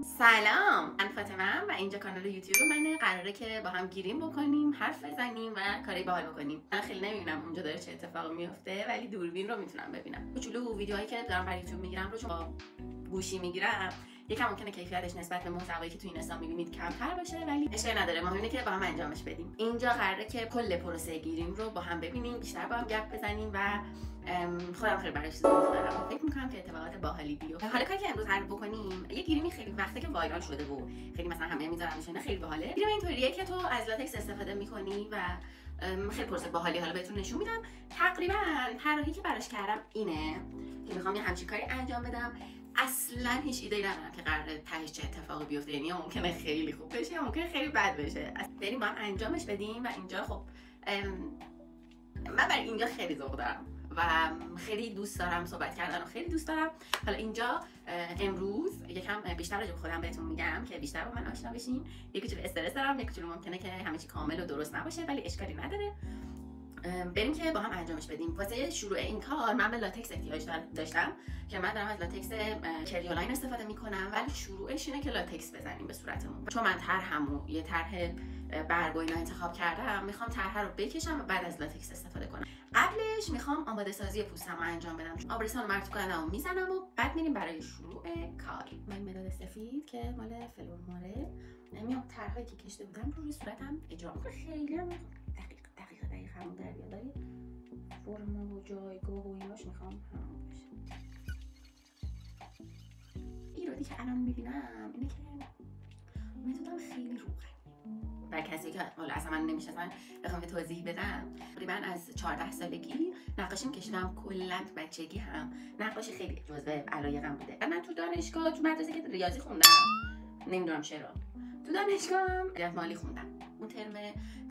سلام، من فاطمه و اینجا کانال یوتیوب منه. قراره که با هم گیریم بکنیم، حرف بزنیم و کاری باحال بکنیم. من خیلی نمیبینم اونجا داره چه اتفاقی میفته، ولی دوربین رو میتونم ببینم. کوچولو ویدیوهایی که دارم برای یوتیوب میگیرم رو چون با گوشی میگیرم یکم ممکنه کیفیتش نسبت به محتوایی که تو این اینستا میبینید کمتر باشه، ولی اشکالی نداره. مهم اینه که با هم انجامش بدیم. اینجا قراره که کل پروسه گیریم رو با هم ببینیم، بیشتر با هم گپ بزنیم و خودم خیلی براش دارم فکر میکنم که اتفاقات باحالی بیفته. حالا کاری که امروز قرار بکنیم یه گیریمی خیلی وقته که وایرال شده و خیلی مثلا همه میذارن میشن، خیلی باحاله. گیریم اینطوریه که تو از لاتکس استفاده میکنی و خیلی پروسه باحالی. حالا بهتون نشون میدم. تقریبا طراحی که براش کردم اینه که میخوام یه همچین کاری انجام بدم. اصلا هیچ ایده‌ای ندارم که قراره تهش چه اتفاقی بیفته، یعنی ممکنه خیلی خوب بشه یا ممکنه خیلی بد بشه. بریم با هم انجامش بدیم. و اینجا خب من برای اینجا خیلی ذوق دارم و خیلی دوست دارم صحبت کردن و خیلی دوست دارم. حالا اینجا امروز یکم بیشتر راجع به خودم بهتون میگم که بیشتر با من آشنا بشین. یک کوچولو استرس دارم، یک کوچولو ممکنه که همه چی کامل و درست نباشه، ولی اشکالی نداره. بریم که با هم انجامش بدیم. واسه شروع این کار من به لاتکس احتیاج داشتم که من دارم از لاتکس کریولاین استفاده میکنم، ولی شروعش اینه که لاتکس بزنیم به صورتمون. چون من طرحمو یه طرح برگ و اینا انتخاب کردم، میخوام طرح رو بکشم و بعد از لاتکس استفاده کنم. قبلش میخوام آماده سازی پوستم رو انجام بدم. آبرسان رو مرتوب کردم و میزنم و بعد میریم برای شروع کار. من مداد سفید که مال فلور ماره میام طرحی که کشیده بودم رو روی صورتم اجرا میکنم. خیلی هم دقیق همون در بیاد، ولی فرم و جایگاه و ایناش میخوام همون باشه. ایرادی که الان میبینم اینه که متدم خیلی روغنی. برای کسی که حالا اصلا من نمیشه بخوام توضیح بدم، تقریبا از 14 سالگی نقاشی می‌کشیدم. کلاً بچگی هم نقاشی خیلی جزء علایقم بوده. من تو دانشگاه تو مدرسه که ریاضی خوندم، نمیدونم چرا تو دانشگاه هم ریاضی مالی خوندم. اون ترم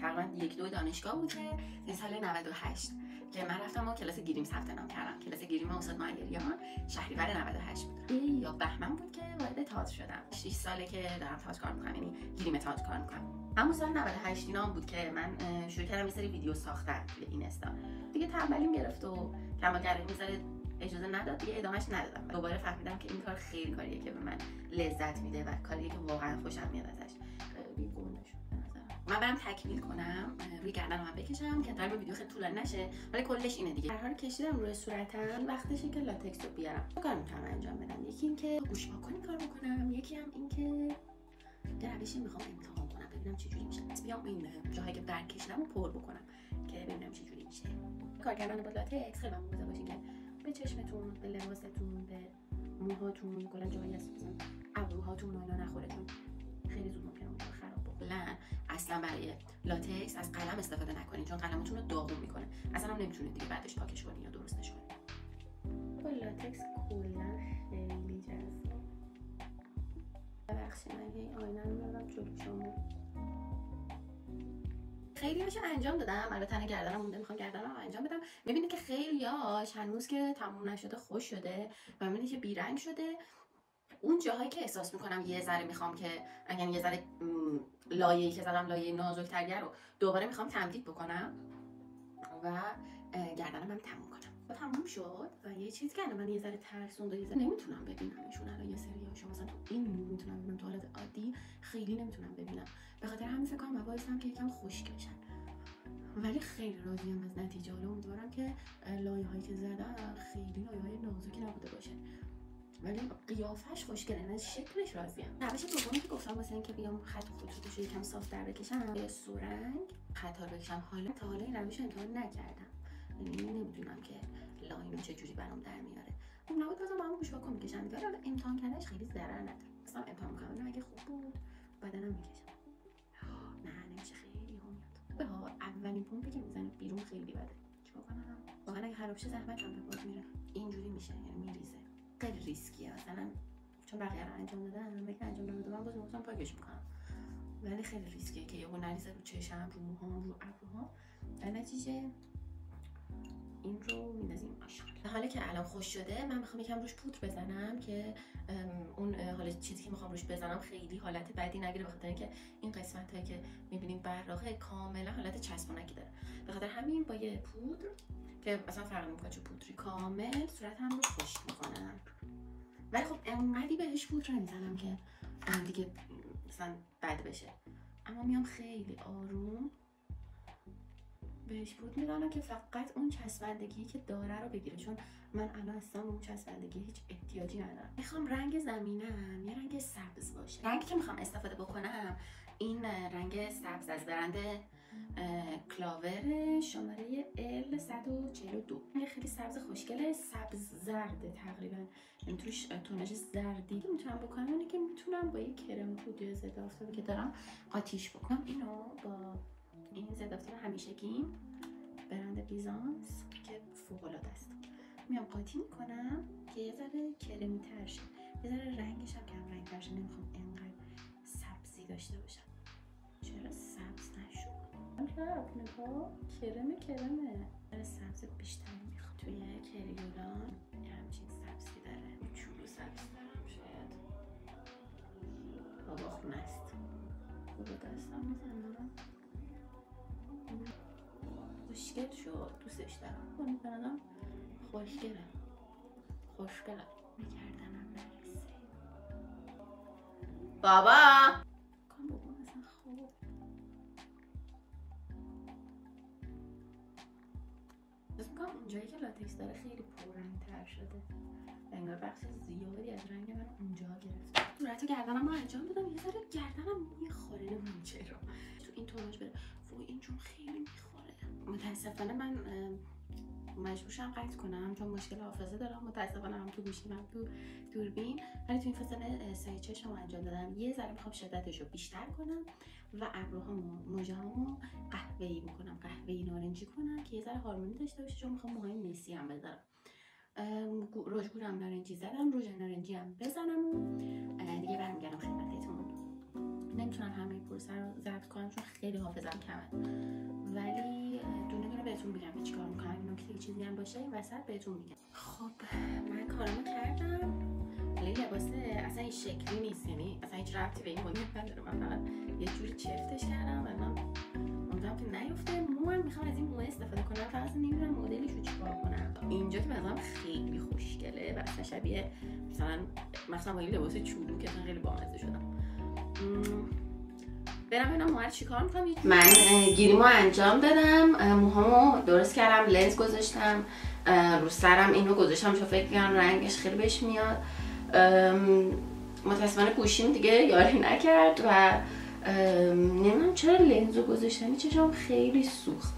تقریبا 1-2 دانشگاه بود که این سال 98 که من رفتم و کلاس گیریم ثبت نام کردم. کلاس گیریم استاد معیریان شهریور 98 بود یا بهمن بود که وارد تئاتر شدم. 6 ساله که دارم تئاتر کار می‌کنم، یعنی گیریم تئاتر کار می‌کنم. همون سال 98 اینا بود که من شروع کردم یه سری ویدیو ساختن توی اینستا. دیگه تنبلیم گرفت و کمال‌گرایی می‌ذاره اجازه نداد، دیگه ادامهش ندادم. دوباره فهمیدم که این کار خیلی کاریه که به من لذت میده و کاریه که واقعا خوشم میاد ازش. من برم تکمیل کنم، روی گردنم هم بکشم که طرح ویدیو خیلی طولانی نشه، ولی کلش اینه دیگه. هر حال کشیدم روی صورتم، وقتشه که لاتکس رو بیارم. دو کار میتونم انجام بدم. یکی این که گوش واکنی کار بکنم، یکی هم این که یه روشی میخوام امتحان کنم ببینم چه جوری میشه. بیام این جاهایی که برگ کشیدم رو پر بکنم که ببینم چه جوری میشه. کار کردن با لاتکس خیلی مهمه باشین که به چشمتون، به لباستون، به موهاتون، کلا جایی هست مثلا ابروهاتون و اینا نخوره، چون خیلی زود ممکنه اون خراب بکنه. اصلا برای لاتکس از قلم استفاده نکنید، چون قلمتون رو داغون میکنه. اصلا هم نمیتونید دیگه بعدش پاکش کنید یا درستش کنید. با لاتکس کلا خیلی جذاب. ببخشید من این آینه رو میارم جلوی شما. خیلی هاشو انجام دادم، البته تنه گردنم مونده، میخوام گردنم رو انجام بدم. میبینید که خیلی هاش هنوز که تموم نشده خوش شده و میبینید که بیرنگ شده. اون جاهایی که احساس میکنم یه ذره میخوام که یعنی یه ذره لایه‌ای که زدم لایه نازک‌تریه رو دوباره میخوام تمدید بکنم و گردنم هم تموم کنم. و تموم شد و یه چیزی که من یه ذره ترسوند و یه ذره نمیتونم ببینمشون. الان یه سریاشو مثلا تو این میتونم ببینم، تو حالت عادی خیلی نمیتونم ببینم. به خاطر همین فکر کنم وایسم که یکم خشک بشن. ولی خیلی راضیم از نتیجه. حالا امیدوارم که لایه‌هایی که زدم خیلی لایه‌های نازکی نبوده باشه، ولی قیافش خوشگله، از شکلش راضیم. روش دومی که گفتم واسه اینکه بیام خط و خطوطش رو یکم صاف‌تر بکشم، یه سورنگ خطا بکشم. تا حالا این روش رو امتحان نکردم، یعنی نمیدونم که لاینو چه جوری برام در میاره. خب نبود بازم با هم گوش واکن میکشم دیگه. حالا امتحان کردنش خیلی ضرر نداره. اصلا امتحان میکنم اگه خوب بود بعداً میکشم. نه نمیشه، خیلی میاد. اولین پمپی که میزنه بیرون خیلی بده. چیکار کنم؟ واقعا اگه خراب شه زحمتم به باد میره. اینجوری میشه، یعنی میریزه. خیلی ریسکیه، مثلا چون بقیه رو انجام دادن، من که انجام ندادم باز میگفتم پاکش میکنم، ولی خیلی ریسکیه که یهو نریزه رو چشم، رو موهام، رو ابروهام. در نتیجه این رو میندازیم آشغال. حالا که الان خوش شده من میخوام یکم روش پودر بزنم که اون حالا چیزی که میخوام روش بزنم خیلی حالت بدی نگیره، بخاطر اینکه این قسمتایی که میبینید براقه کاملا حالت چسبونکی داره. به خاطر همین با یه پودر که مثلا فرق نمیکنه چه پودری، کامل صورتم رو خشک میکنم. ولی خب انقدی بهش پودر نمیزنم که دیگه مثلا بد بشه. اما میام خیلی آروم بهش بود میدانم که فقط اون چسبندگی که داره رو بگیره، چون من الان اصلا اون چسبندگی هیچ احتیاجی ندارم. میخوام رنگ زمینم یه رنگ سبز باشه. رنگی که میخوام استفاده بکنم این رنگ سبز از برند کلاور شماره L142. خیلی سبز خوشگله، سبز زرده تقریبا، این توش تونش زردی که میتونم بکنم اینه که میتونم با یه کرم پودر یا ضد آفتابی که دارم قاطیش بکنم. اینو با این ضد آفتاب همیشگیم برند بیزانس که فوق العاده است میام قاطی میکنم که یه ذره کرمی تر شه، یه ذره رنگش هم کم رنگ تر شه. نمیخوام اینقدر سبزی داشته باشم. چرا سبز نشد؟ نگاه کرمه سبز بیشتر میخوام. توی کریولان یه همچین سبزی داره، چولو سبز دارم شاید. بابا خونه است. بابا دستم میزنم خوشگل شد، دوستش دارم. کنید بنادم خوشگله میگردنم نرسه. بابا کن بابا مثلا خوب بس میکنم اونجایی که لاتکس داره خیلی پررنگ تر شده، انگار بخش زیادی از رنگ من اونجا گرفته. صورت گردنم رو انجام دادم، یه ذره گردنم میخوره، نمیدونم چرا تو این توناژ بره. وای این جون خیلی میخوره. متاسفانه من مجبور شدم قطع کنم چون مشکل حافظه دارم. متاسفانه هم تو گوشیم هم تو دوربین. ولی تو این فاصله سایه چشمو انجام دادم. یه ذره میخوام شدتش رو بیشتر کنم و ابروهامو موجهامو قهوه‌ای بکنم، قهوه‌ای نارنجی کنم که یه ذره هارمونی داشته باشه، چون میخوام موهای مسی هم بذارم. رژگورم نارنجی زدم، رژ نارنجی هم بزنم و دیگه برمیگردم خدمتتون. نمیتونم همه پروسه رو ضبط کنم چون خیلی حافظم کمه، ولی دونه بهتون میگم که چیکار میکنم. این نکته چیزی هم باشه این وسط بهتون میگم. خب من کارامو کردم، ولی لباس اصلا این شکلی نیست، یعنی اصلا هیچ ربطی به این مدل نداره. من فقط یه جوری چفتش کردم و من امیدوارم که نیفته. موام میخوام از این موه استفاده کنم، فقط نمیدونم مدلش رو چیکار کنم. اینجا که مثلا خیلی خوشگله و اصلا شبیه مثلا با این لباس چولو که خیلی بامزه شدم. برم ببینم موها رو چیکار میکنم. من گیریمو انجام دادم، موهامو درست کردم، لنز گذاشتم، رو سرم اینو گذاشتم چون فکر می‌کردم رنگش خیلی بهش میاد. متاسفانه گوشیم دیگه یاری نکرد و نمیدونم چرا لنزو گذاشتم چشام خیلی سوخت.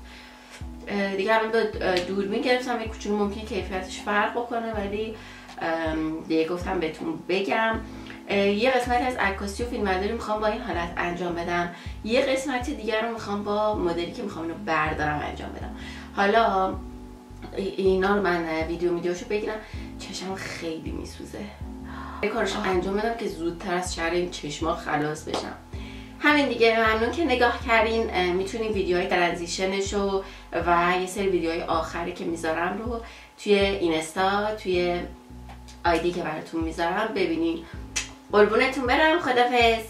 دیگه الان دوربین گرفتم، یه کوچولو ممکنه کیفیتش فرق بکنه، ولی دیگه گفتم بهتون بگم. یه قسمت از عکاسی و فیلمبرداری میخوام با این حالت انجام بدم، یه قسمت دیگر رو میخوام با مدلی که میخوام اینو بردارم انجام بدم. حالا اینا رو من ویدیوشو بگیرم. چشم خیلی میسوزه، یه کارش انجام بدم که زودتر از شر این چشما خلاص بشم. همین دیگه. ممنون که نگاه کردین. میتونین ویدیوهای ترانزیشنش و یه سری ویدیوهای آخری که میذارم رو توی اینستا، توی آیدی که براتون میذارم ببینین. قربونتون برم. خدافظ.